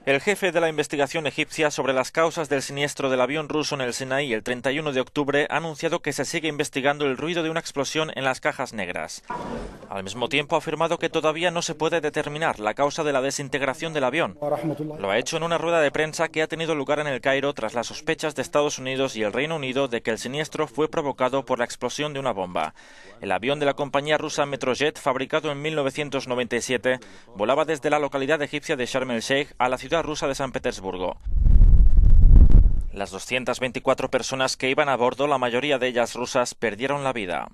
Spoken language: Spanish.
El jefe de la investigación egipcia sobre las causas del siniestro del avión ruso en el Sinaí el 31 de octubre ha anunciado que se sigue investigando el ruido de una explosión en las cajas negras. Al mismo tiempo ha afirmado que todavía no se puede determinar la causa de la desintegración del avión. Lo ha hecho en una rueda de prensa que ha tenido lugar en El Cairo tras las sospechas de Estados Unidos y el Reino Unido de que el siniestro fue provocado por la explosión de una bomba. El avión de la compañía rusa Metrojet, fabricado en 1997, volaba desde la localidad egipcia de Sharm el-Sheikh a la ciudad rusa de San Petersburgo. Las 224 personas que iban a bordo, la mayoría de ellas rusas, perdieron la vida.